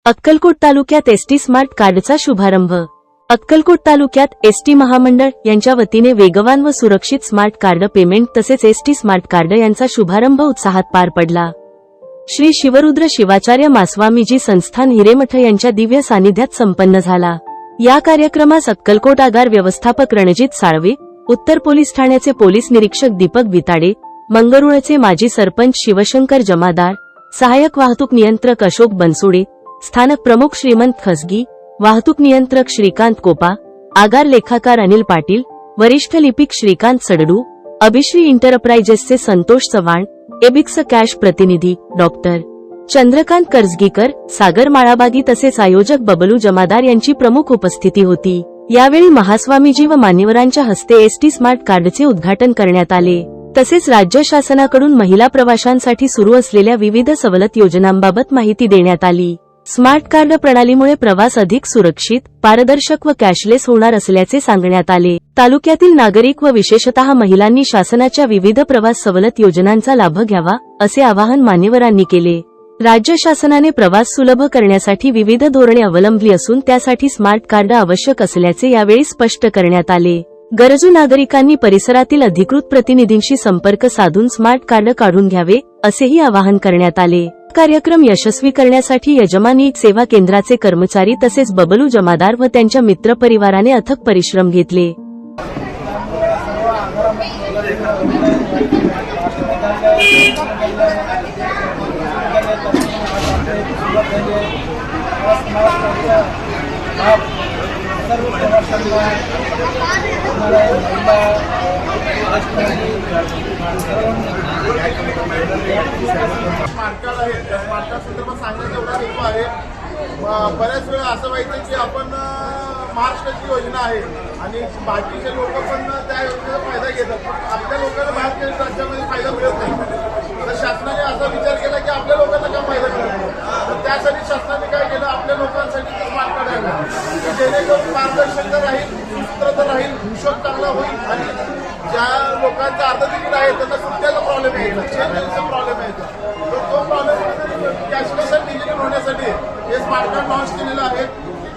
अक्कलकोट तालुक्यात ST smart कार्डचा शुभारंभ। अक्कलकोट तालुक्यात एसटी महामंडळ यांच्या वतीने वेगवान व सुरक्षित स्मार्ट कार्ड पेमेंट तसेच एसटी स्मार्ट कार्ड यांचा शुभारंभ उत्साहात पार पडला। श्री शिवरुद्र शिवाचार्य मास्वामीजी संस्थान हिरेमठ यांच्या दिव्य सानिध्यात संपन्न झाला। या कार्यक्रमास अक्कलकोट आगार व्यवस्थापक रणजित साळवे, उत्तर पोलीस ठाण्याचे पोलीस निरीक्षक दीपक बिताडे, मंगरुळचे माजी सरपंच शिवशंकर जमादार, सहाय्यक वाहतूक नियंत्रक अशोक बनसोडे, स्थानक प्रमुख श्रीमंत खसगी, वाहतूक नियंत्रक श्रीकांत कोपा, आगार लेखाकार अनिल पाटील, वरिष्ठ लिपिक श्रीकांत सडडू, अभिश्री इंटरप्राइजेसचे संतोष चव्हाण, एबिक्स कॅश प्रतिनिधी डॉक्टर चंद्रकांत कर्जगीकर, सागर माळाबागी तसेच आयोजक बबलू जमादार यांची प्रमुख उपस्थिती होती। यावेळी महास्वामीजी व मान्यवरांच्या हस्ते एसटी स्मार्ट कार्डचे उद्घाटन करण्यात आले। तसेच राज्य शासनाकडून महिला प्रवाशांसाठी सुरू असलेल्या विविध सवलत योजनांबाबत माहिती देण्यात आली। स्मार्ट कार्ड प्रणालीमुळे प्रवास अधिक सुरक्षित, पारदर्शक व कॅशलेस होणार असल्याचे सांगण्यात आले। तालुक्यातील नागरिक व विशेषतः महिलांनी शासनाच्या विविध प्रवास सवलत योजनांचा लाभ घ्यावा, असे आवाहन मान्यवरांनी केले। राज्य शासनाने प्रवास सुलभ करण्यासाठी विविध धोरणे अवलंबली असून त्यासाठी स्मार्ट कार्ड आवश्यक असल्याचे यावेळी स्पष्ट करण्यात आले। गरजू नागरिकांनी परिसरातील अधिकृत प्रतिनिधींशी संपर्क साधून स्मार्ट कार्ड काढून घ्यावे, असेही आवाहन करण्यात आले। कार्यक्रम यशस्वी करण्यासाठी यजमानी सेवा केंद्राचे कर्मचारी तसेच बबलू जमादार व त्यांच्या मित्रपरिवाराने अथक परिश्रम घेतले। बऱ्याच वेळा असं व्हायचं की आपण महाराष्ट्राची योजना आहे आणि बाकीचे लोक पण त्या योजनेचा फायदा घेतात, पण आपल्या लोकांना बाहेर राज्यामध्ये फायदा मिळत नाही। तर शासनाने असा विचार केला की आपल्या लोकांना काय फायदा मिळत, तर त्यासाठी शासनाने काय केलं, आपल्या लोकांसाठी स्मार्ट कार्ड आणलं की जेणेकरून पारदर्शकता राहील, सुसूत्रता राहील, हिशोब चांगला होईल आणि ज्या लोकांचा अर्धतिकीट आहे त्यांना सुट्ट्याचा प्रॉब्लेम यायचा, चेंजचा प्रॉब्लेम यायचा, तर तो प्रॉब्लेम कॅशलेस आणि डिजिटल होण्यासाठी हे स्मार्ट कार्ड लॉन्च केलेलं आहे।